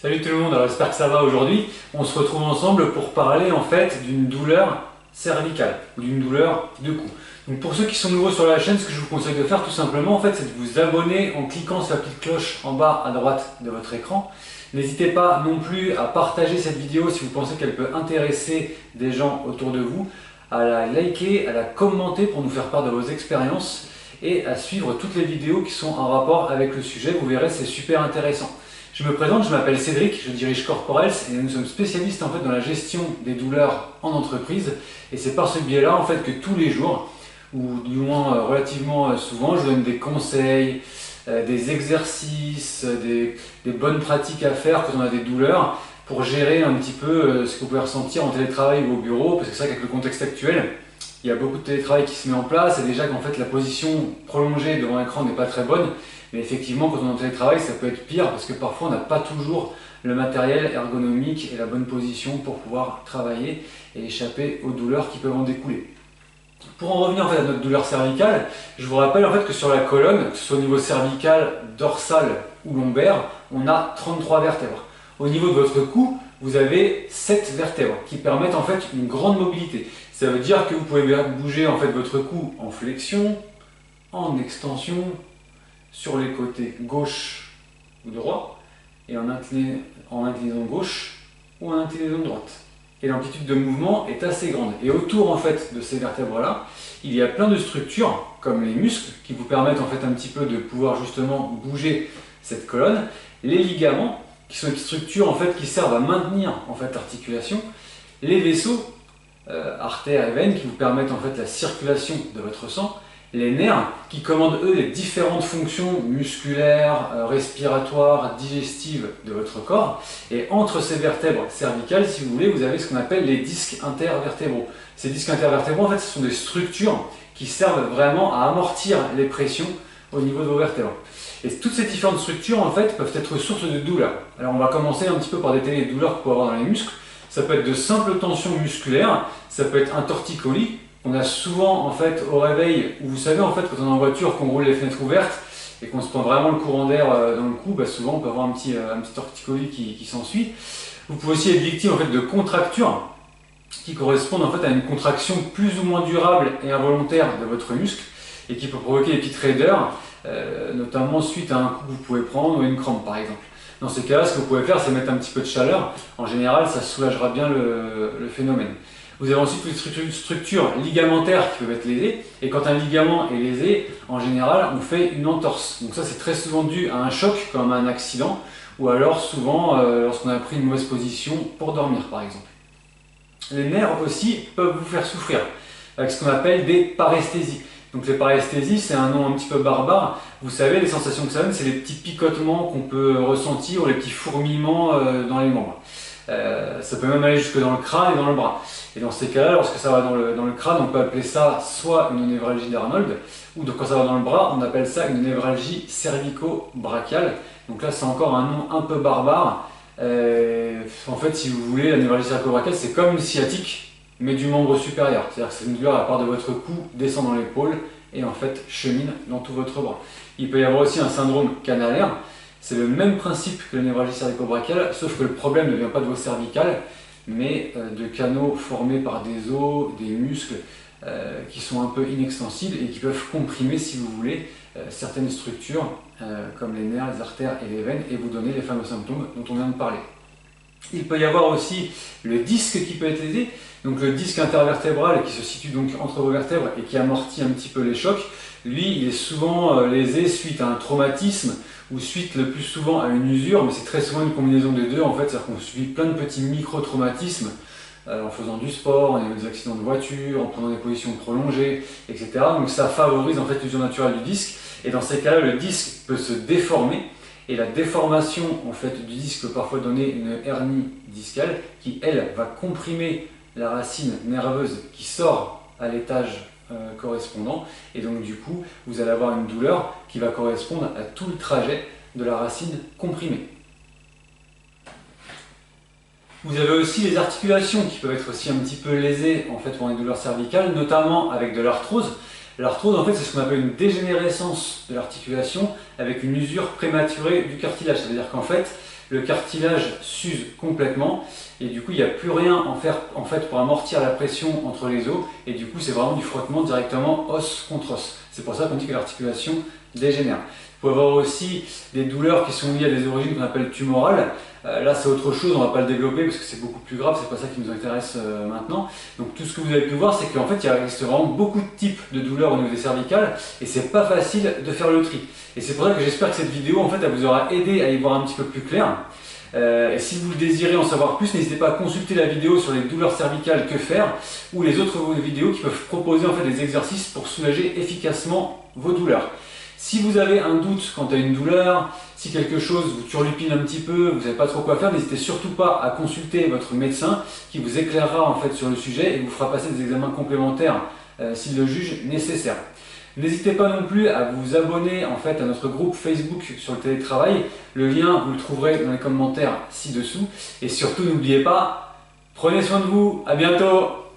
Salut tout le monde, alors j'espère que ça va aujourd'hui. On se retrouve ensemble pour parler en fait d'une douleur cervicale, ou d'une douleur de cou. Donc pour ceux qui sont nouveaux sur la chaîne, ce que je vous conseille de faire tout simplement en fait, c'est de vous abonner en cliquant sur la petite cloche en bas à droite de votre écran. N'hésitez pas non plus à partager cette vidéo si vous pensez qu'elle peut intéresser des gens autour de vous, à la liker, à la commenter pour nous faire part de vos expériences et à suivre toutes les vidéos qui sont en rapport avec le sujet. Vous verrez, c'est super intéressant. Je me présente, je m'appelle Cédric, je dirige Corporels et nous sommes spécialistes en fait dans la gestion des douleurs en entreprise. Et c'est par ce biais-là en fait que tous les jours, ou du moins relativement souvent, je donne des conseils, des exercices, des bonnes pratiques à faire quand on a des douleurs pour gérer un petit peu ce que vous pouvez ressentir en télétravail ou au bureau, parce que c'est vrai qu'avec le contexte actuel, il y a beaucoup de télétravail qui se met en place et déjà qu'en fait la position prolongée devant l'écran n'est pas très bonne. Mais effectivement, quand on est en télétravail, ça peut être pire parce que parfois on n'a pas toujours le matériel ergonomique et la bonne position pour pouvoir travailler et échapper aux douleurs qui peuvent en découler. Pour en revenir en fait à notre douleur cervicale, je vous rappelle en fait que sur la colonne, que ce soit au niveau cervical, dorsal ou lombaire, on a 33 vertèbres. Au niveau de votre cou, vous avez 7 vertèbres qui permettent en fait une grande mobilité. Ça veut dire que vous pouvez bouger en fait votre cou en flexion, en extension, sur les côtés gauche ou droit, et en inclinaison gauche ou en inclinaison droite. Et l'amplitude de mouvement est assez grande. Et autour en fait de ces vertèbres-là, il y a plein de structures, comme les muscles, qui vous permettent en fait un petit peu de pouvoir justement bouger cette colonne, les ligaments, qui sont des structures en fait qui servent à maintenir en fait l'articulation, les vaisseaux, artères et veines, qui vous permettent en fait la circulation de votre sang, les nerfs qui commandent eux les différentes fonctions musculaires, respiratoires, digestives de votre corps. Et entre ces vertèbres cervicales, si vous voulez, vous avez ce qu'on appelle les disques intervertébraux. Ces disques intervertébraux, en fait, ce sont des structures qui servent vraiment à amortir les pressions au niveau de vos vertèbres. Et toutes ces différentes structures, en fait, peuvent être source de douleurs. Alors on va commencer un petit peu par détailler les douleurs que vous pouvez avoir dans les muscles. Ça peut être de simples tensions musculaires, ça peut être un torticolis. On a souvent en fait au réveil, ou vous savez en fait quand on est en voiture, qu'on roule les fenêtres ouvertes et qu'on se prend vraiment le courant d'air dans le cou, souvent on peut avoir un petit torticolis qui s'ensuit. Vous pouvez aussi être victime en fait de contractures qui correspondent en fait à une contraction plus ou moins durable et involontaire de votre muscle et qui peut provoquer des petites raideurs, notamment suite à un coup que vous pouvez prendre ou une crampe par exemple. Dans ces cas-là, ce que vous pouvez faire, c'est mettre un petit peu de chaleur. En général, ça soulagera bien le phénomène. Vous avez ensuite les structures ligamentaires qui peuvent être lésées. Et quand un ligament est lésé, en général, on fait une entorse. Donc ça, c'est très souvent dû à un choc, comme à un accident, ou alors souvent lorsqu'on a pris une mauvaise position pour dormir, par exemple. Les nerfs aussi peuvent vous faire souffrir, avec ce qu'on appelle des paresthésies. Donc les paresthésies, c'est un nom un petit peu barbare. Vous savez, les sensations que ça donne, c'est les petits picotements qu'on peut ressentir ou les petits fourmillements dans les membres. Ça peut même aller jusque dans le crâne et dans le bras. Et dans ces cas-là, lorsque ça va dans le crâne, on peut appeler ça soit une névralgie d'Arnold, ou donc quand ça va dans le bras, on appelle ça une névralgie cervico-brachiale. Donc là, c'est encore un nom un peu barbare. En fait, si vous voulez, la névralgie cervico-brachiale, c'est comme une sciatique, mais du membre supérieur. C'est-à-dire que c'est une douleur à part de votre cou, descend dans l'épaule, et en fait chemine dans tout votre bras. Il peut y avoir aussi un syndrome canalaire. C'est le même principe que la névralgie cervico-brachiale, sauf que le problème ne vient pas de vos cervicales, mais de canaux formés par des os, des muscles qui sont un peu inextensibles et qui peuvent comprimer, si vous voulez, certaines structures comme les nerfs, les artères et les veines et vous donner les fameux symptômes dont on vient de parler. Il peut y avoir aussi le disque qui peut être lésé, donc le disque intervertébral qui se situe donc entre vos vertèbres et qui amortit un petit peu les chocs. Lui, il est souvent lésé suite à un traumatisme ou suite le plus souvent à une usure, mais c'est très souvent une combinaison des deux en fait, c'est-à-dire qu'on subit plein de petits micro-traumatismes en faisant du sport, en ayant des accidents de voiture, en prenant des positions prolongées, etc. Donc ça favorise en fait l'usure naturelle du disque, et dans ces cas-là, le disque peut se déformer, et la déformation en fait du disque peut parfois donner une hernie discale qui, elle, va comprimer la racine nerveuse qui sort à l'étage correspondant, et donc du coup vous allez avoir une douleur qui va correspondre à tout le trajet de la racine comprimée. Vous avez aussi les articulations qui peuvent être aussi un petit peu lésées en fait pour les douleurs cervicales, notamment avec de l'arthrose. L'arthrose en fait c'est ce qu'on appelle une dégénérescence de l'articulation avec une usure prématurée du cartilage, c'est-à-dire qu'en fait le cartilage s'use complètement et du coup il n'y a plus rien en fait pour amortir la pression entre les os et du coup c'est vraiment du frottement directement os contre os. C'est pour ça qu'on dit que l'articulation dégénère. Vous pouvez avoir aussi des douleurs qui sont liées à des origines qu'on appelle tumorales. Là c'est autre chose, on ne va pas le développer parce que c'est beaucoup plus grave, c'est pas ça qui nous intéresse maintenant. Donc tout ce que vous avez pu voir, c'est qu'en fait il existe vraiment beaucoup de types de douleurs au niveau des cervicales et c'est pas facile de faire le tri. Et c'est pour ça que j'espère que cette vidéo en fait elle vous aura aidé à y voir un petit peu plus clair. Et si vous le désirez en savoir plus, n'hésitez pas à consulter la vidéo sur les douleurs cervicales que faire ou les autres vidéos qui peuvent proposer en fait des exercices pour soulager efficacement vos douleurs. Si vous avez un doute quant à une douleur, si quelque chose vous turlupine un petit peu, vous ne savez pas trop quoi faire, n'hésitez surtout pas à consulter votre médecin qui vous éclairera en fait sur le sujet et vous fera passer des examens complémentaires s'il le juge nécessaire. N'hésitez pas non plus à vous abonner en fait à notre groupe Facebook sur le télétravail. Le lien, vous le trouverez dans les commentaires ci-dessous. Et surtout, n'oubliez pas, prenez soin de vous. À bientôt!